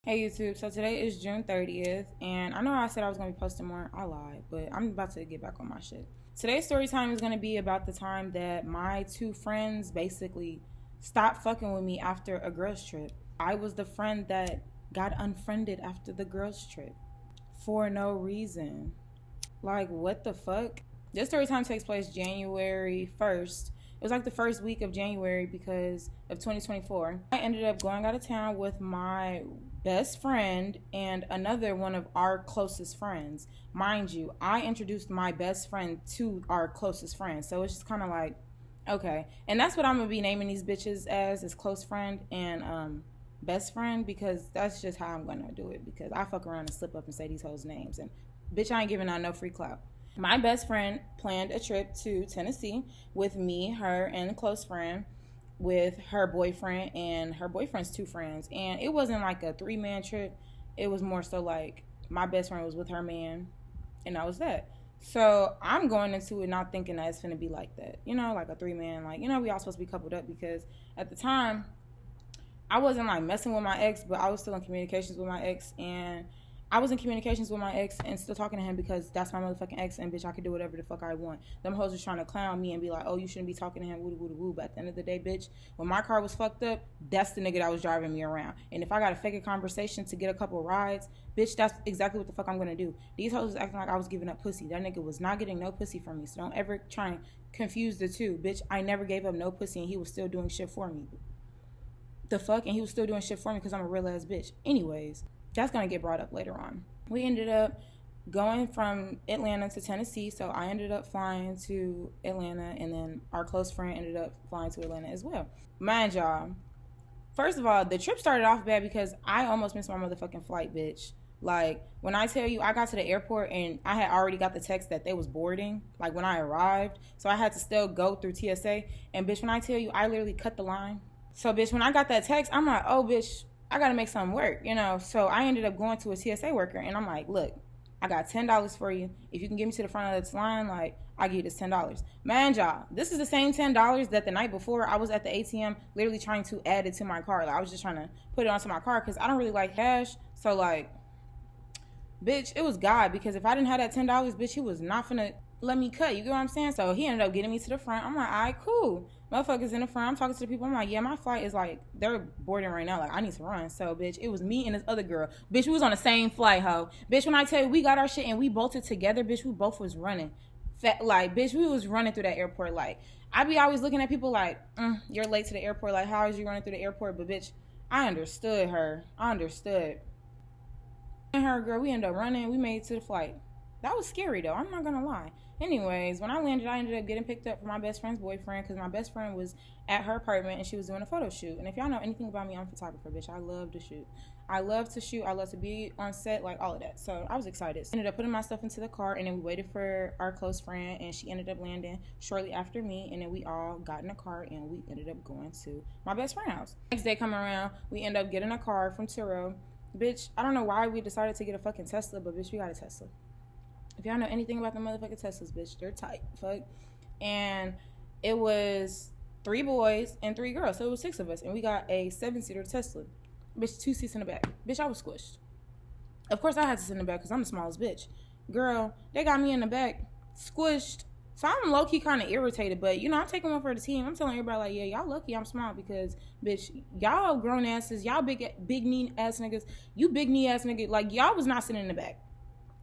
Hey YouTube, so today is June 30th, and I know I said I was going to be posting more. I lied, but I'm about to get back on my shit. Today's story time is going to be about the time that my two friends basically stopped fucking with me after a girls trip. I was the friend that got unfriended after the girls trip for no reason. Like, what the fuck? This story time takes place January 1st. It was like the first week of January because of 2024. I ended up going out of town with my best friend and another one of our closest friends. Mind you, I introduced my best friend to our closest friend. So it's just kind of like, okay. And that's what I'm going to be naming these bitches as, is close friend and best friend, because that's just how I'm going to do it, because I fuck around and slip up and say these hoes' names. And bitch, I ain't giving out no free clout. My best friend planned a trip to Tennessee with me, her, and a close friend, with her boyfriend and her boyfriend's two friends. And it wasn't like a 3-man trip. It was more so like my best friend was with her man, and that was that. So I'm going into it not thinking that it's going to be like that. You know, like a 3-man. Like, you know, we all supposed to be coupled up, because at the time, I wasn't like messing with my ex, but I was still in communications with my ex, and I was in communications with my ex and still talking to him because that's my motherfucking ex, and bitch, I could do whatever the fuck I want. Them hoes was trying to clown me and be like, oh, you shouldn't be talking to him, woo woo woo. But at the end of the day, bitch, when my car was fucked up, that's the nigga that was driving me around. And if I got to fake a conversation to get a couple rides, bitch, that's exactly what the fuck I'm gonna do. These hoes was acting like I was giving up pussy. That nigga was not getting no pussy from me. So don't ever try and confuse the two. Bitch, I never gave up no pussy, and he was still doing shit for me. The fuck? And he was still doing shit for me because I'm a real ass bitch. Anyways, that's gonna get brought up later on. We ended up going from Atlanta to Tennessee, so I ended up flying to Atlanta, and then our close friend ended up flying to Atlanta as well. Mind y'all, first of all, the trip started off bad because I almost missed my motherfucking flight, bitch. Like, when I tell you, I got to the airport and I had already got the text that they was boarding, like when I arrived, so I had to still go through TSA, and bitch, when I tell you, I literally cut the line. So bitch, when I got that text, I'm like, oh bitch, I gotta make something work, you know? So I ended up going to a TSA worker, and I'm like, look, I got $10 for you. If you can get me to the front of this line, like, I'll give you this $10. Man, y'all, this is the same $10 that the night before I was at the ATM literally trying to add it to my car. Like, I was just trying to put it onto my car because I don't really like cash. So, like, bitch, it was God, because if I didn't have that $10, bitch, he was not finna let me cut. You get what I'm saying? So he ended up getting me to the front. I'm like, all right, cool. Motherfuckers in the front. I'm talking to the people. I'm like, yeah, my flight is like, they're boarding right now. Like, I need to run. So, bitch, it was me and this other girl. Bitch, we was on the same flight, ho. Bitch, when I tell you, we got our shit and we bolted together, bitch, we both was running. Like, bitch, we was running through that airport. Like, I be always looking at people like, you're late to the airport. Like, how is you running through the airport? But, bitch, I understood her. I understood. And her, girl, we ended up running. We made it to the flight. That was scary, though. I'm not gonna lie. Anyways, when I landed, I ended up getting picked up for my best friend's boyfriend, because my best friend was at her apartment and she was doing a photo shoot. And if y'all know anything about me, I'm a photographer, bitch. I love to shoot. I love to shoot. I love to be on set, like all of that. So I was excited. Ended up putting my stuff into the car, and then we waited for our close friend, and she ended up landing shortly after me. And then we all got in the car, and we ended up going to my best friend's house. Next day coming around, we ended up getting a car from Turo. Bitch, I don't know why we decided to get a fucking Tesla, but bitch, we got a Tesla. If y'all know anything about the motherfucking Teslas, bitch, they're tight. Fuck. And it was 3 boys and 3 girls. So it was 6 of us. And we got a 7-seater Tesla. Bitch, 2 seats in the back. Bitch, I was squished. Of course I had to sit in the back because I'm the smallest bitch. Girl, they got me in the back, squished. So I'm low-key kind of irritated. But, you know, I'm taking one for the team. I'm telling everybody, like, yeah, y'all lucky I'm small, because, bitch, y'all grown asses. Y'all big knee ass niggas. You big knee ass nigga. Like, y'all was not sitting in the back.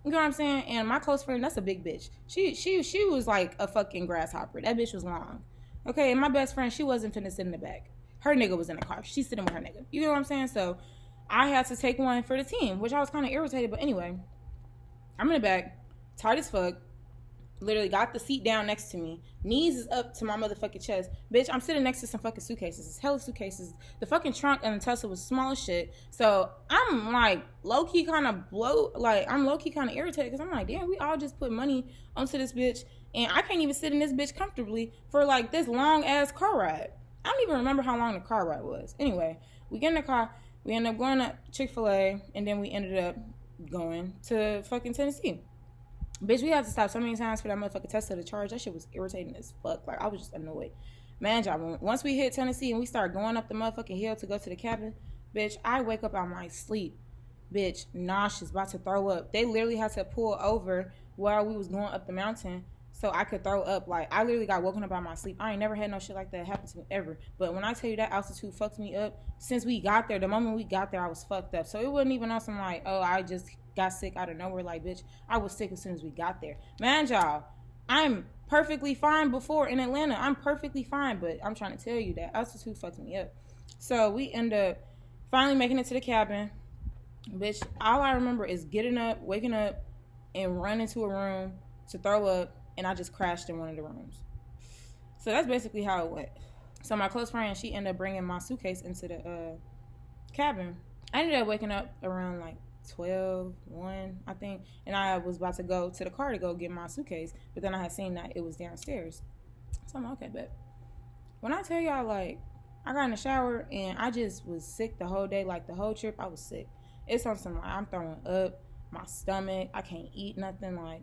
You know what I'm saying? And my close friend, that's a big bitch. She was like a fucking grasshopper. That bitch was long. Okay, and my best friend, she wasn't finna sit in the back. Her nigga was in the car. She's sitting with her nigga. You know what I'm saying? So I had to take one for the team, which I was kind of irritated. But anyway, I'm in the back, tight as fuck. Literally got the seat down next to me. Knees is up to my motherfucking chest. Bitch, I'm sitting next to some fucking suitcases. It's hella suitcases. The fucking trunk and the Tesla was small as shit. So I'm like low-key kind of I'm low-key kind of irritated, because I'm like, damn, we all just put money onto this bitch, and I can't even sit in this bitch comfortably for like this long-ass car ride. I don't even remember how long the car ride was. Anyway, we get in the car. We ended up going to Chick-fil-A, and then we ended up going to fucking Tennessee. Bitch, we had to stop so many times for that motherfucking Tesla to charge. That shit was irritating as fuck. Like, I was just annoyed. Man, y'all, once we hit Tennessee and we start going up the motherfucking hill to go to the cabin, bitch, I wake up out my sleep. bitch, nauseous, about to throw up. They literally had to pull over while we was going up the mountain so I could throw up. Like, I literally got woken up by my sleep. I ain't never had no shit like that happen to me ever. But when I tell you that altitude fucked me up, since we got there, the moment we got there, I was fucked up. So it wasn't even on some like, oh, I just got sick out of nowhere. Like, bitch, I was sick as soon as we got there. Man, y'all, I'm perfectly fine before in Atlanta. I'm perfectly fine, but I'm trying to tell you that altitude fucked me up. So we end up finally making it to the cabin. Bitch, all I remember is getting up, waking up, and running to a room to throw up, and I just crashed in one of the rooms. So that's basically how it went. So my close friend, she ended up bringing my suitcase into the cabin. I ended up waking up around like 12, 1, I think, and I was about to go to the car to go get my suitcase, but then I had seen that it was downstairs. So I'm like, okay, bet. When I tell y'all, like, I got in the shower, and I just was sick the whole day. Like, the whole trip, I was sick. It's something like I'm throwing up, my stomach, I can't eat nothing, like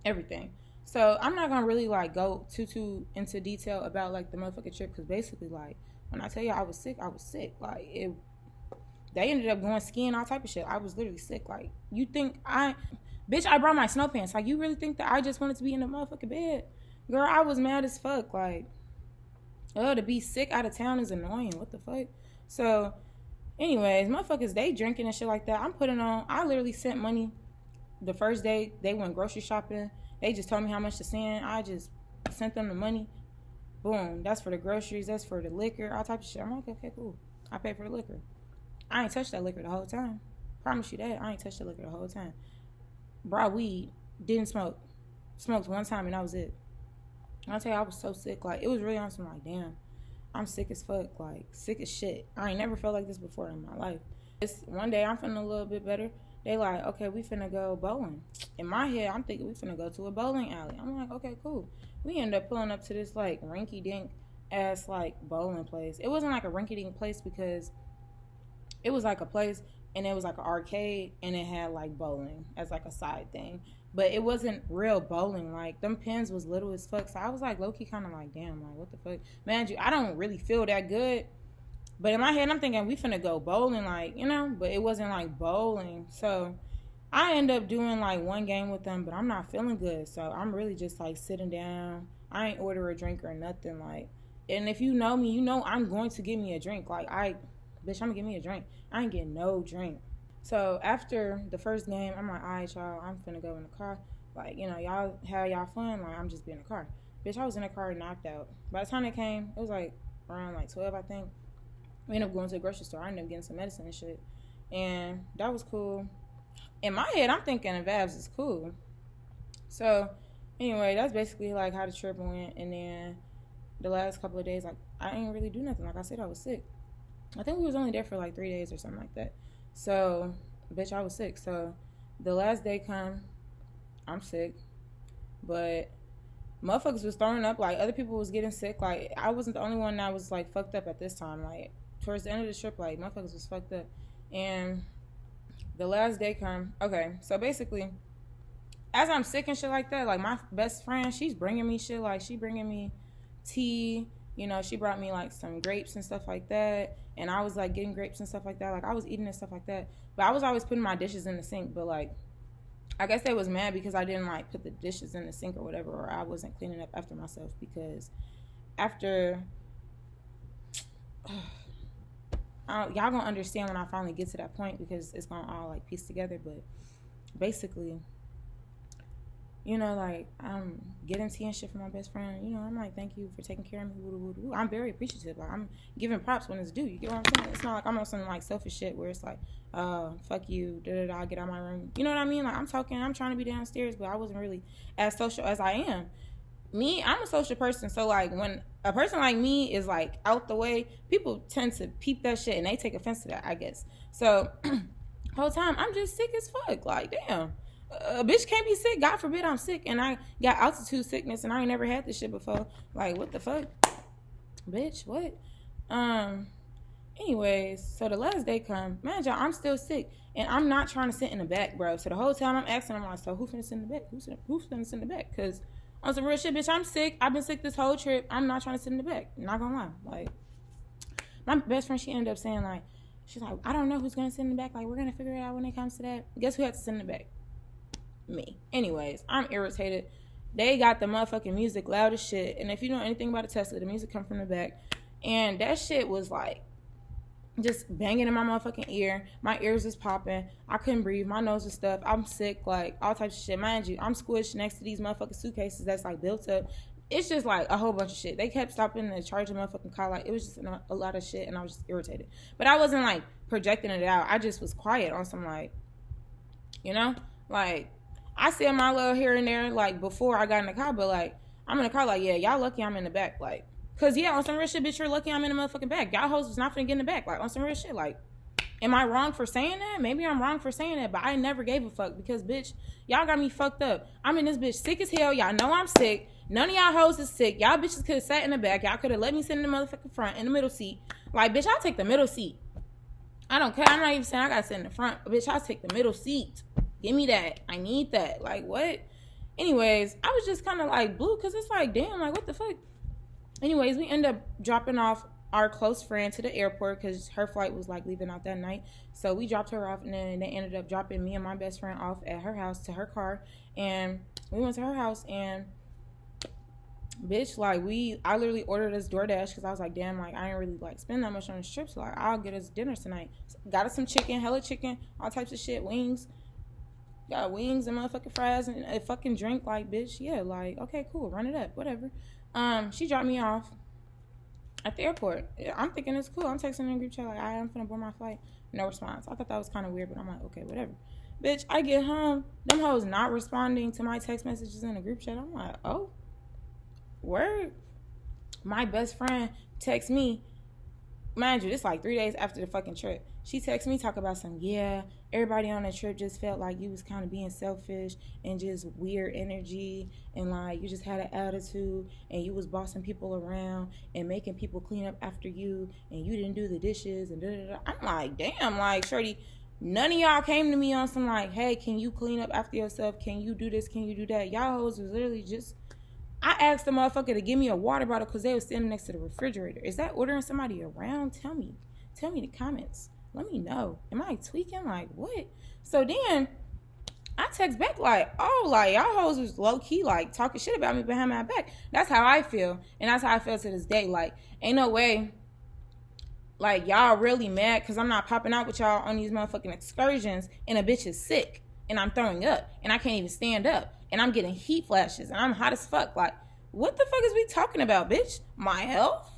everything. So I'm not gonna really like go too into detail about like the motherfucking trip, because basically, like, when I tell you I was sick, I was sick. Like, they ended up going skiing, all type of shit. I was literally sick. Like, you think I brought my snow pants. Like, you really think that I just wanted to be in the motherfucking bed? Girl, I was mad as fuck. Like, to be sick out of town is annoying. What the fuck? So anyways, motherfuckers, they drinking and shit like that. I'm putting on, I literally sent money the first day they went grocery shopping. They just told me how much to send. I just sent them the money. Boom. That's for the groceries. That's for the liquor. All type of shit. I'm like, okay, cool. I paid for the liquor. I ain't touched that liquor the whole time. Promise you that. I ain't touched that liquor the whole time. Brought weed. Didn't smoke. Smoked one time and that was it. And I tell you, I was so sick. Like, it was really on some like, damn, I'm sick as fuck, like, sick as shit. I ain't never felt like this before in my life. One day, I'm feeling a little bit better. They like, okay, we finna go bowling. In my head, I'm thinking we finna go to a bowling alley. I'm like, okay, cool. We end up pulling up to this, like, rinky-dink ass, like, bowling place. It wasn't like a rinky-dink place because it was like a place, and it was like an arcade, and it had, like, bowling as, like, a side thing. But it wasn't real bowling. Like, them pins was little as fuck. So I was like, low-key kind of like, damn, like, what the fuck? Man, I don't really feel that good. But in my head, I'm thinking we finna go bowling, like, you know? But it wasn't like bowling. So I end up doing like one game with them, but I'm not feeling good. So I'm really just like sitting down. I ain't order a drink or nothing. Like, and if you know me, you know I'm going to get me a drink. Like, bitch, I'm gonna get me a drink. I ain't getting no drink. So after the first game, I'm like, all right, y'all, I'm finna go in the car. Like, you know, y'all have y'all fun. Like, I'm just be in the car. Bitch, I was in the car knocked out. By the time they came, it was like around like 12, I think. We ended up going to the grocery store. I ended up getting some medicine and shit. And that was cool. In my head, I'm thinking vibes is cool. So anyway, that's basically like how the trip went. And then the last couple of days, like, I didn't really do nothing. Like I said, I was sick. I think we was only there for like 3 days or something like that. So, bitch, I was sick. So, the last day come, I'm sick. But motherfuckers was throwing up. Like, other people was getting sick. Like, I wasn't the only one that was, like, fucked up at this time. Like, towards the end of the trip, like, motherfuckers was fucked up. And the last day come. Okay, so basically, as I'm sick and shit like that, like, my best friend, she's bringing me shit. Like, she bringing me tea. You know, she brought me, like, some grapes and stuff like that. And I was, like, getting grapes and stuff like that. Like, I was eating and stuff like that. But I was always putting my dishes in the sink. But, like, I guess they was mad because I didn't, like, put the dishes in the sink or whatever. Or I wasn't cleaning up after myself. Because after... y'all gonna understand when I finally get to that point. Because it's gonna all, like, piece together. But basically... You know, like, I'm getting tea and shit from my best friend. You know, I'm like, thank you for taking care of me. Woo, woo, woo. I'm very appreciative. Like, I'm giving props when it's due. You get what I'm saying? It's not like I'm on some, like, selfish shit where it's like, fuck you, da-da-da, get out of my room. You know what I mean? Like, I'm trying to be downstairs, but I wasn't really as social as I am. Me, I'm a social person. So, like, when a person like me is, like, out the way, people tend to peep that shit, and they take offense to that, I guess. So, whole time, I'm just sick as fuck. Like, damn. A bitch can't be sick. God forbid I'm sick and I got altitude sickness and I ain't never had this shit before. Like, what the fuck? Bitch, what? Anyways, so the last day come. Man, y'all, I'm still sick. And I'm not trying to sit in the back, bro. So the whole time I'm asking, I'm like, so who finna sit in the back? Who's finna sit in the back? Because on some real shit, bitch, I'm sick. I've been sick this whole trip. I'm not trying to sit in the back. Not gonna lie. Like, my best friend, she ended up saying, like, She's like, I don't know who's gonna sit in the back. Like, we're gonna figure it out when it comes to that. Guess who had to sit in the back? Me. Anyways, I'm irritated. They got the motherfucking music loud as shit. And if you know anything about a Tesla, the music come from the back. And that shit was like just banging in my motherfucking ear. My ears was popping. I couldn't breathe. My nose was stuffed. I'm sick. Like, all types of shit. Mind you, I'm squished next to these motherfucking suitcases that's like built up. It's just like a whole bunch of shit. They kept stopping to charge the motherfucking car. Like, it was just a lot of shit, and I was just irritated. But I wasn't like projecting it out. I just was quiet on some, like, you know, like, I said my little here and there, like, before I got in the car, but like, I'm in the car, like, yeah, y'all lucky I'm in the back, like, cause yeah, on some real shit, bitch, you're lucky I'm in the motherfucking back. Y'all hoes was not finna get in the back, like, on some real shit, like, am I wrong for saying that? Maybe I'm wrong for saying that, but I never gave a fuck because, bitch, y'all got me fucked up. I'm in this bitch sick as hell. Y'all know I'm sick. None of y'all hoes is sick. Y'all bitches could have sat in the back. Y'all could have let me sit in the motherfucking front, in the middle seat. Like, bitch, I'll take the middle seat. I don't care. I'm not even saying I gotta sit in the front. Bitch, I'll take the middle seat. Give me that. I need that. Like, what? Anyways, I was just kind of like blue because it's like, damn, like, what the fuck? Anyways, we end up dropping off our close friend to the airport because her flight was like leaving out that night. So we dropped her off, and then they ended up dropping me and my best friend off at her house to her car. And we went to her house, and bitch, like, I literally ordered us DoorDash because I was like, damn, like, I ain't really like spend that much on this trip, so like, I'll get us dinner tonight. So, got us some chicken, hella chicken, all types of shit, wings. Got wings and motherfucking fries and a fucking drink. Like, bitch, yeah, like, okay, cool, run it up, whatever. She dropped me off at the airport. I'm thinking it's cool. I'm texting in a group chat like, I'm finna board my flight. No response. I thought that was kind of weird, but I'm like, okay, whatever. Bitch, I get home, them hoes not responding to my text messages in the group chat. I'm like, oh, word. My best friend texts me, mind you, it's like 3 days after the fucking trip. She texts me, talk about some, yeah, everybody on the trip just felt like you was kind of being selfish and just weird energy, and like you just had an attitude, and you was bossing people around and making people clean up after you, and you didn't do the dishes, and da-da-da. I'm like, damn, like, shorty, none of y'all came to me on some like, hey, can you clean up after yourself? Can you do this? Can you do that? Y'all hoes was literally just, I asked the motherfucker to give me a water bottle because they was standing next to the refrigerator. Is that ordering somebody around? Tell me in the comments. Let me know. Am I tweaking? Like, what? So then I text back like, oh, like, y'all hoes was low-key, like, talking shit about me behind my back. That's how I feel. And that's how I feel to this day. Like, ain't no way, like, y'all really mad because I'm not popping out with y'all on these motherfucking excursions and a bitch is sick and I'm throwing up and I can't even stand up and I'm getting heat flashes and I'm hot as fuck. Like, what the fuck is we talking about, bitch? My health?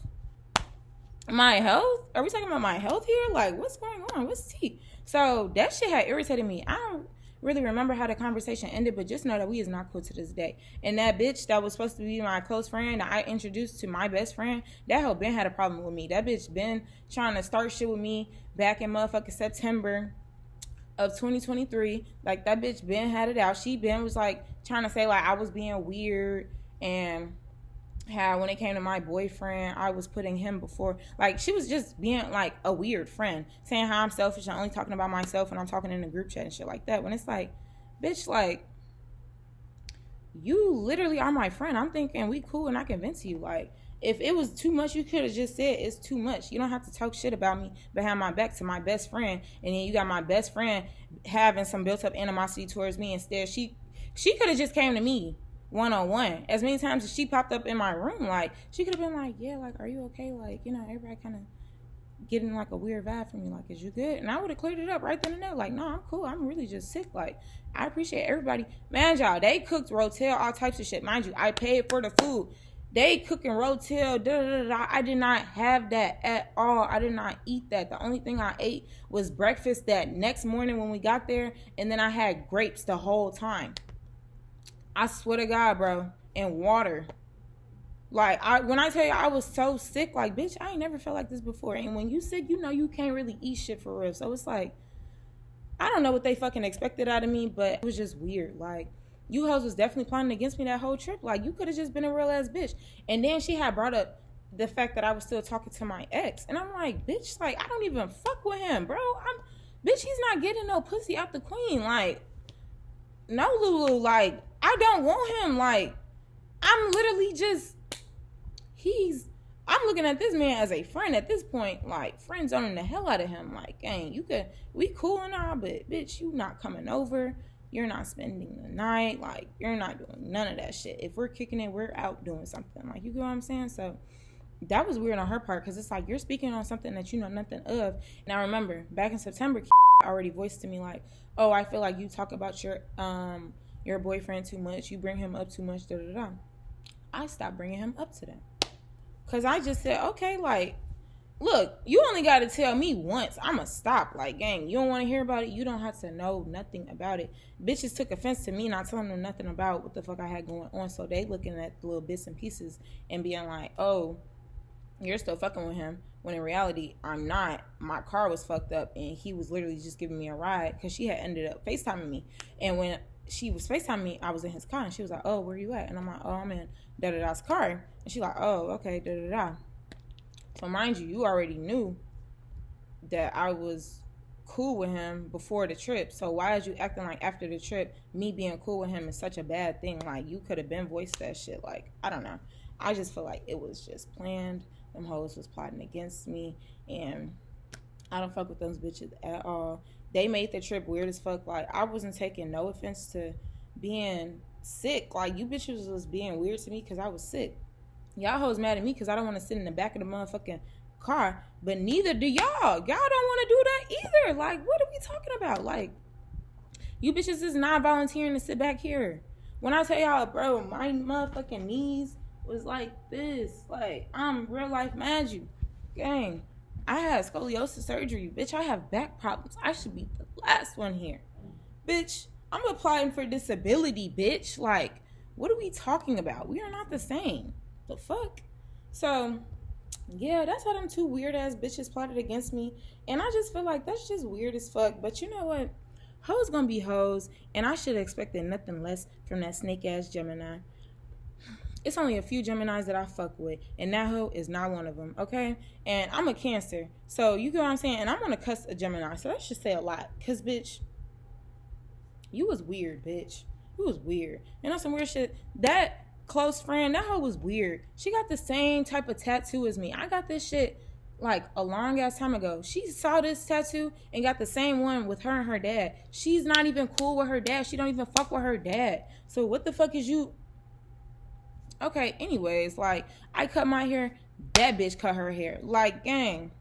My health? Are we talking about my health here? Like, what's going on? What's tea? So that shit had irritated me. I don't really remember how the conversation ended, but just know that we is not cool to this day. And that bitch that was supposed to be my close friend that I introduced to my best friend, that hoe been had a problem with me. That bitch been trying to start shit with me back in motherfucking September of 2023. Like, that bitch been had it out. She been was like trying to say like I was being weird, and how when it came to my boyfriend, I was putting him before. Like, she was just being like a weird friend, saying how I'm selfish and only talking about myself when I'm talking in the group chat and shit like that. When it's like, bitch, like, you literally are my friend. I'm thinking we cool and I can vent to you. Like, if it was too much, you could have just said it's too much. You don't have to talk shit about me behind my back to my best friend, and then you got my best friend having some built up animosity towards me. Instead, she could have just came to me one-on-one. As many times as she popped up in my room, like, she could have been like, yeah, like, are you okay? Like, you know, everybody kind of getting like a weird vibe from you. Like, is you good? And I would have cleared it up right then and there. Like, no, I'm cool. I'm really just sick. Like, I appreciate everybody. Man, y'all, they cooked rotel, all types of shit. Mind you, I paid for the food. They cooking rotel, da-da-da-da. I did not have that at all. I did not eat that. The only thing I ate was breakfast that next morning when we got there, and then I had grapes the whole time. I swear to God, bro, and water. Like, when I tell you I was so sick, like, bitch, I ain't never felt like this before. And when you sick, you know you can't really eat shit for real. So it's like, I don't know what they fucking expected out of me, but it was just weird. Like, you hoes was definitely plotting against me that whole trip. Like, you could have just been a real ass bitch. And then she had brought up the fact that I was still talking to my ex. And I'm like, bitch, like, I don't even fuck with him, bro. Bitch, he's not getting no pussy out the queen. Like, no, Lulu, like, I don't want him. Like, I'm literally just, he's I'm looking at this man as a friend at this point, like friend zoning the hell out of him. Like, dang, we cool and all, but bitch, you not coming over. You're not spending the night. Like, you're not doing none of that shit. If we're kicking it, we're out doing something. Like, you get what I'm saying? So that was weird on her part because it's like you're speaking on something that you know nothing of. And I remember back in September, already voiced to me like, oh, I feel like you talk about your boyfriend too much. You bring him up too much. Da da da. I stopped bringing him up to them because I just said, okay, like, look, you only got to tell me once. I'ma stop. Like, gang, you don't want to hear about it. You don't have to know nothing about it. Bitches took offense to me not telling them nothing about what the fuck I had going on. So they looking at the little bits and pieces and being like, oh, you're still fucking with him. When in reality, I'm not. My car was fucked up and he was literally just giving me a ride because she had ended up FaceTiming me. And when she was FaceTiming me, I was in his car and she was like, oh, where you at? And I'm like, oh, I'm in da-da-da's car. And she's like, oh, okay, da-da-da. So mind you, you already knew that I was cool with him before the trip. So why is you acting like after the trip, me being cool with him is such a bad thing? Like, you could have been voiced that shit. Like, I don't know. I just feel like it was just planned. Them hoes was plotting against me, and I don't fuck with those bitches at all. They made the trip weird as fuck. Like, I wasn't taking no offense to being sick. Like, you bitches was being weird to me because I was sick. Y'all hoes mad at me because I don't want to sit in the back of the motherfucking car, but neither do y'all. Y'all don't want to do that either. Like, what are we talking about? Like, you bitches is not volunteering to sit back here. When I tell y'all, bro, my motherfucking knees was like this. Like, I'm real life mad you. Gang, I had scoliosis surgery. Bitch, I have back problems. I should be the last one here. Bitch, I'm applying for disability, bitch. Like, what are we talking about? We are not the same. The fuck? So, yeah, that's how them two weird ass bitches plotted against me. And I just feel like that's just weird as fuck. But you know what? Hoes gonna be hoes. And I should have expected nothing less from that snake ass Gemini. It's only a few Geminis that I fuck with, and that hoe is not one of them, okay? And I'm a Cancer, so you get what I'm saying? And I'm gonna cuss a Gemini, so that should say a lot. Because, bitch, you was weird, bitch. You was weird. And on some weird shit, that close friend, that hoe was weird. She got the same type of tattoo as me. I got this shit, like, a long-ass time ago. She saw this tattoo and got the same one with her and her dad. She's not even cool with her dad. She don't even fuck with her dad. So what the fuck is you... Okay, anyways, like, I cut my hair, that bitch cut her hair. Like, gang,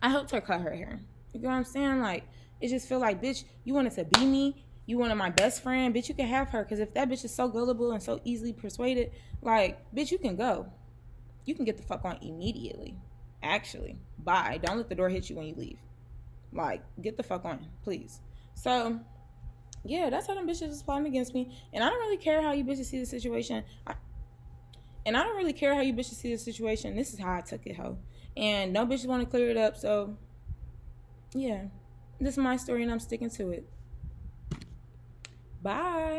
I helped her cut her hair. You know what I'm saying? Like, it just feel like, bitch, you wanted to be me, you wanted my best friend, bitch, you can have her, because if that bitch is so gullible and so easily persuaded, like, bitch, you can go. You can get the fuck on immediately. Actually, bye. Don't let the door hit you when you leave. Like, get the fuck on, please. So... yeah, that's how them bitches was plotting against me. And I don't really care how you bitches see the situation. This is how I took it, ho. And no bitches want to clear it up. So, yeah. This is my story and I'm sticking to it. Bye.